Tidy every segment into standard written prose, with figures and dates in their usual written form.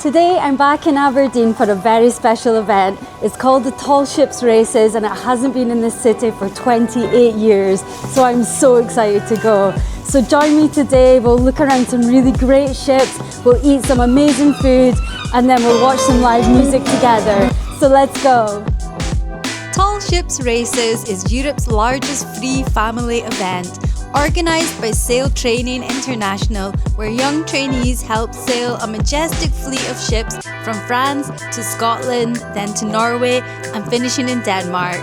Today I'm back in Aberdeen for a very special event. It's called the Tall Ships Races and it hasn't been in this city for 28 years, so I'm so excited to go. So join me today, we'll look around some really great ships, we'll eat some amazing food and then we'll watch some live music together. So let's go! Tall Ships Races is Europe's largest free family event, organised by Sail Training International, where young trainees help sail a majestic fleet of ships from France to Scotland, then to Norway and finishing in Denmark.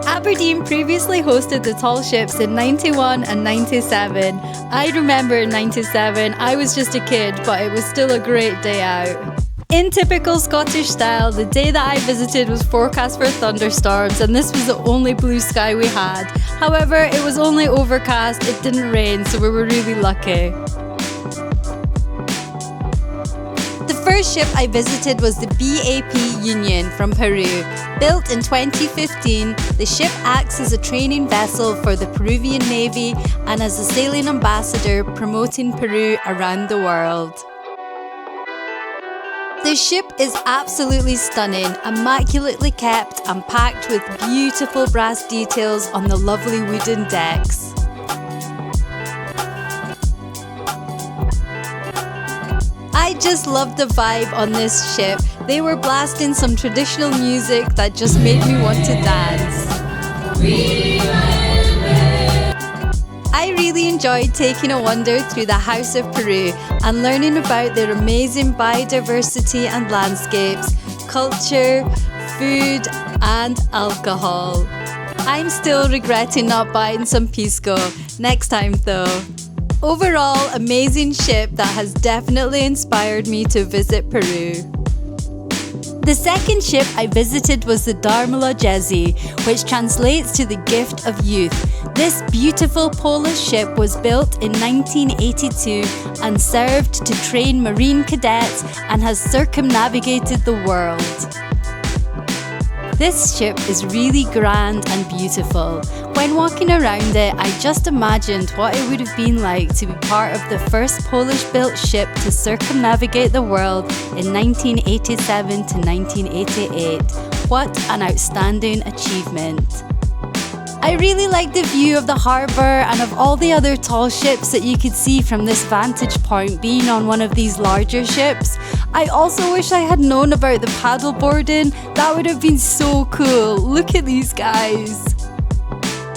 Aberdeen previously hosted the Tall Ships in 91 and 97. I remember in 97, I was just a kid, but it was still a great day out. In typical Scottish style, the day that I visited was forecast for thunderstorms and this was the only blue sky we had. However, it was only overcast, it didn't rain, so we were really lucky. The first ship I visited was the B.A.P. Union from Peru. Built in 2015, the ship acts as a training vessel for the Peruvian Navy and as a sailing ambassador promoting Peru around the world. The ship is absolutely stunning, immaculately kept and packed with beautiful brass details on the lovely wooden decks. I just loved the vibe on this ship. They were blasting some traditional music that just made me want to dance. I really enjoyed taking a wander through the House of Peru and learning about their amazing biodiversity and landscapes, culture, food and alcohol. I'm still regretting not buying some pisco. Next time though. Overall, amazing ship that has definitely inspired me to visit Peru. The second ship I visited was the Dar Młodzieży, which translates to the gift of youth. This beautiful Polish ship was built in 1982 and served to train Marine cadets and has circumnavigated the world. This ship is really grand and beautiful. When walking around it, I just imagined what it would have been like to be part of the first Polish-built ship to circumnavigate the world in 1987 to 1988. What an outstanding achievement. I really liked the view of the harbour and of all the other tall ships that you could see from this vantage point being on one of these larger ships. I also wish I had known about the paddle boarding. That would have been so cool. Look at these guys.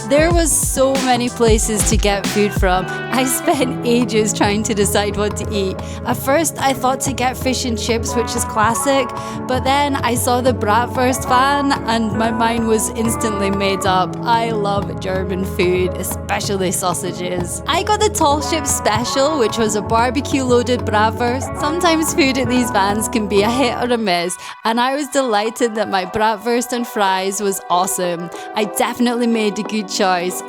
There was so many places to get food from. I spent ages trying to decide what to eat. At first I thought to get fish and chips, which is classic, but then I saw the bratwurst van and my mind was instantly made up. I love German food, especially sausages. I got the Tall Ship Special, which was a barbecue loaded bratwurst. Sometimes food at these vans can be a hit or a miss, and I was delighted that my bratwurst and fries was awesome. I definitely made a good choice.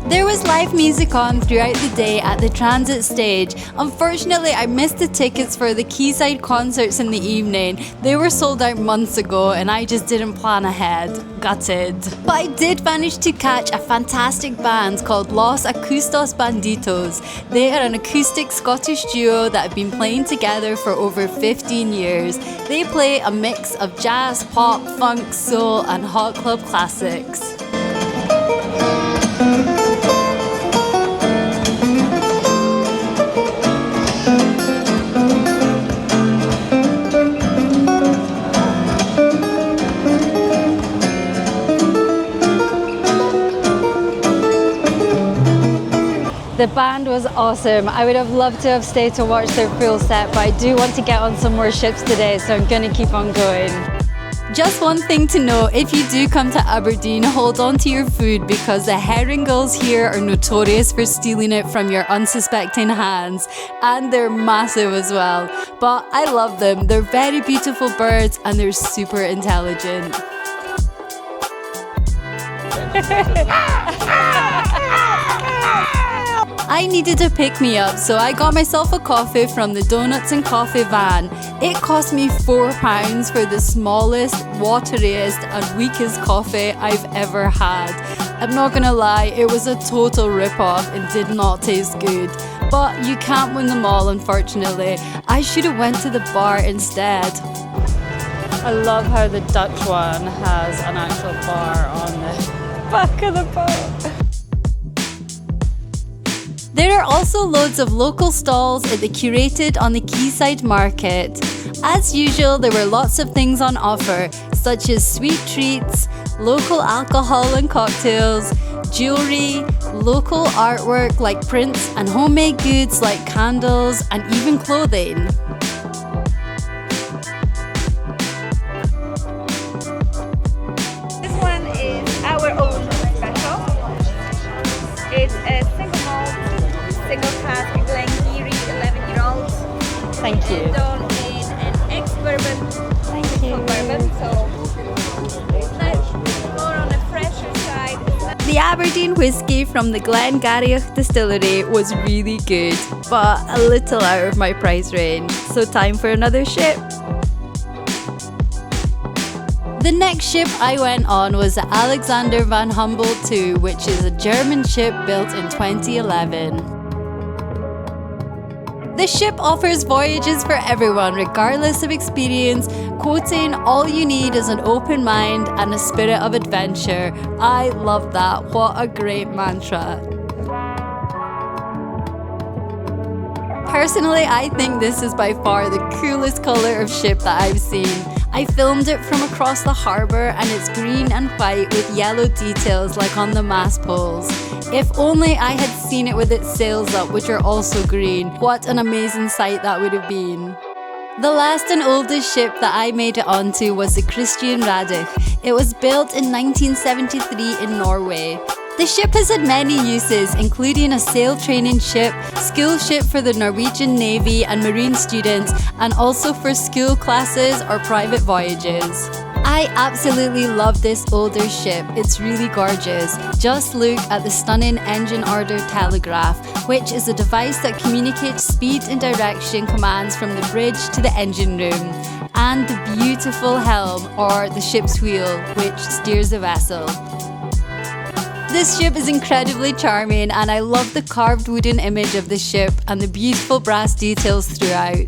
There was live music on throughout the day at the transit stage. Unfortunately, I missed the tickets for the Quayside concerts in the evening. They were sold out months ago and I just didn't plan ahead. Gutted. But I did manage to catch a fantastic band called Los Acústicos Banditos. They are an acoustic Scottish duo that have been playing together for over 15 years. They play a mix of jazz, pop, funk, soul and hot club classics. The band was awesome. I would have loved to have stayed to watch their full set, but I do want to get on some more ships today, so I'm going to keep on going. Just one thing to know, if you do come to Aberdeen, hold on to your food because the herring gulls here are notorious for stealing it from your unsuspecting hands, and they're massive as well. But I love them. They're very beautiful birds and they're super intelligent. I needed a pick-me-up, so I got myself a coffee from the Donuts and Coffee van. It cost me £4 for the smallest, wateriest and weakest coffee I've ever had. I'm not gonna lie, it was a total rip-off and did not taste good. But you can't win them all, unfortunately. I should have went to the bar instead. I love how the Dutch one has an actual bar on the back of the boat. There are also loads of local stalls at the Curated on the Quayside market. As usual, there were lots of things on offer, such as sweet treats, local alcohol and cocktails, jewellery, local artwork like prints and homemade goods like candles and even clothing. This one is our own special. It's a single malt, single cask Glengarry 11-year-old. Thank you. It's done in an ex-bourbon. Thank you. Bourbon, so nice, more on the fresher side. The Aberdeen whiskey from the Radich distillery was really good, but a little out of my price range, so time for another ship. The next ship I went on was the Alexander van Humboldt II, which is a German ship built in 2011. This ship offers voyages for everyone, regardless of experience, quoting, "All you need is an open mind and a spirit of adventure." I love that. What a great mantra. Personally, I think this is by far the coolest colour of ship that I've seen. I filmed it from across the harbour and it's green and white with yellow details like on the mast poles. If only I had seen it with its sails up, which are also green. What an amazing sight that would have been. The last and oldest ship that I made it onto was the Christian Radich. It was built in 1973 in Norway. The ship has had many uses, including a sail training ship, school ship for the Norwegian Navy and Marine students, and also for school classes or private voyages. I absolutely love this older ship. It's really gorgeous. Just look at the stunning engine order telegraph, which is a device that communicates speed and direction commands from the bridge to the engine room, and the beautiful helm, or the ship's wheel, which steers the vessel. This ship is incredibly charming, and I love the carved wooden image of the ship and the beautiful brass details throughout.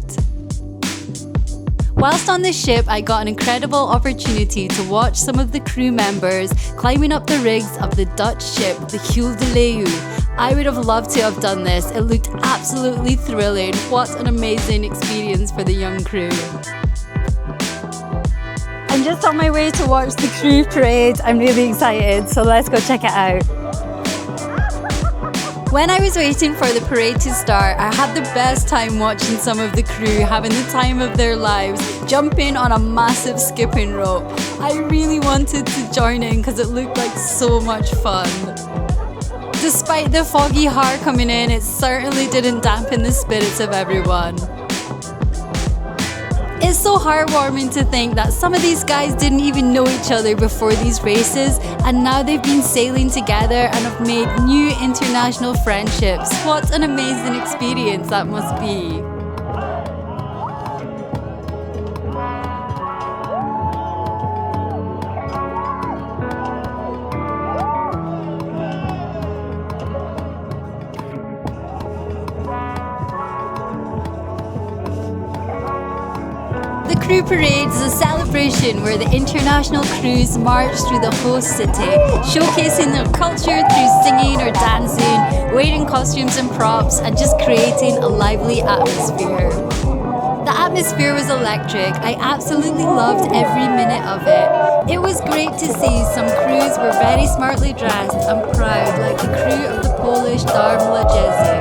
Whilst on the ship, I got an incredible opportunity to watch some of the crew members climbing up the rigs of the Dutch ship, the Hull de Leeuw. I would have loved to have done this. It looked absolutely thrilling. What an amazing experience for the young crew. I'm just on my way to watch the crew parade. I'm really excited, so let's go check it out. When I was waiting for the parade to start, I had the best time watching some of the crew having the time of their lives, jumping on a massive skipping rope. I really wanted to join in because it looked like so much fun. Despite the foggy har coming in, it certainly didn't dampen the spirits of everyone. It's so heartwarming to think that some of these guys didn't even know each other before these races, and now they've been sailing together and have made new international friendships. What an amazing experience that must be. The crew parade is a celebration where the international crews march through the host city, showcasing their culture through singing or dancing, wearing costumes and props, and just creating a lively atmosphere. The atmosphere was electric. I absolutely loved every minute of it. It was great to see some crews were very smartly dressed and proud, like the crew of the Polish Dar Młodzieży,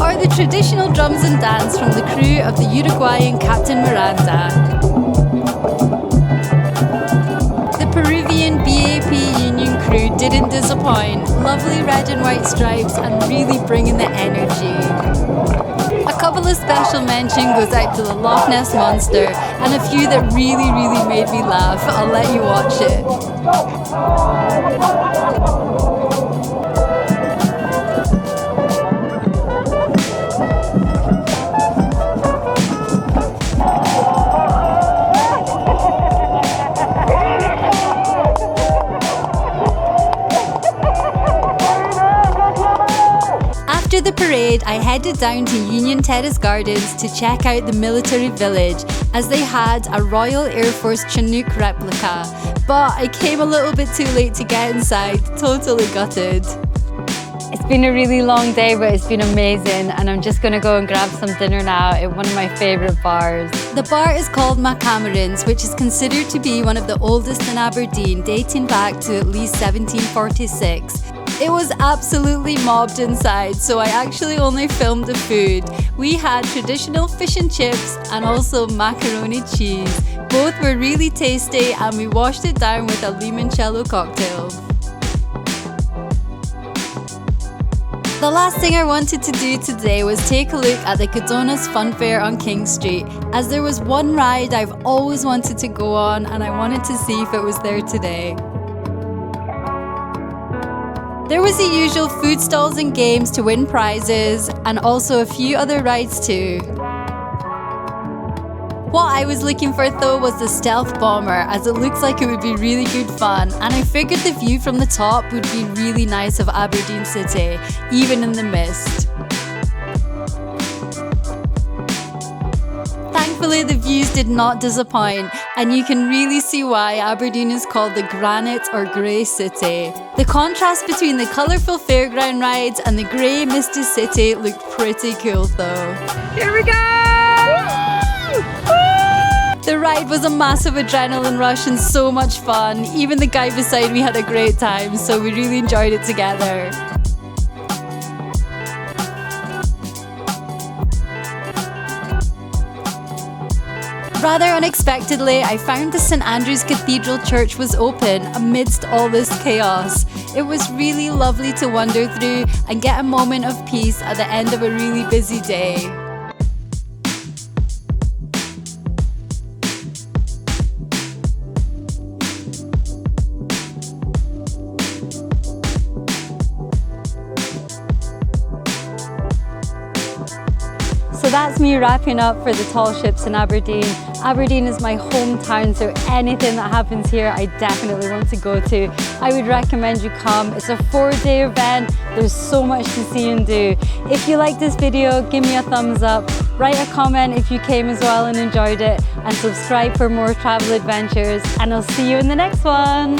or the traditional drums and dance from the crew of the Uruguayan Captain Miranda. The Peruvian B.A.P Union crew didn't disappoint. Lovely red and white stripes and really bringing the energy. A couple of special mention goes out to the Loch Ness Monster and a few that really made me laugh. I'll let you watch it. After the parade, Quayside, I headed down to Union Terrace Gardens to check out the military village, as they had a Royal Air Force Chinook replica. But I came a little bit too late to get inside, totally gutted. It's been a really long day, but it's been amazing, and I'm just gonna go and grab some dinner now at one of my favourite bars. The bar is called Macameron's, which is considered to be one of the oldest in Aberdeen, dating back to at least 1746. It was absolutely mobbed inside, so I actually only filmed the food. We had traditional fish and chips and also macaroni cheese. Both were really tasty, and we washed it down with a limoncello cocktail. The last thing I wanted to do today was take a look at the Codonas Funfair on King Street, as there was one ride I've always wanted to go on and I wanted to see if it was there today. There was the usual food stalls and games to win prizes, and also a few other rides too. What I was looking for though was the stealth bomber, as it looks like it would be really good fun, and I figured the view from the top would be really nice of Aberdeen City, even in the mist. Thankfully the views did not disappoint, and you can really see why Aberdeen is called the Granite or Grey City. The contrast between the colourful fairground rides and the grey misty city looked pretty cool though. Here we go! The ride was a massive adrenaline rush and so much fun. Even the guy beside me had a great time, so we really enjoyed it together. Rather unexpectedly, I found the St Andrew's Cathedral Church was open amidst all this chaos. It was really lovely to wander through and get a moment of peace at the end of a really busy day. So that's me wrapping up for the tall ships in Aberdeen. Aberdeen is my hometown, so anything that happens here I definitely want to go to. I would recommend you come. It's a 4-day event. There's so much to see and do. If you like this video, give me a thumbs up. Write a comment if you came as well and enjoyed it, and subscribe for more travel adventures, and I'll see you in the next one.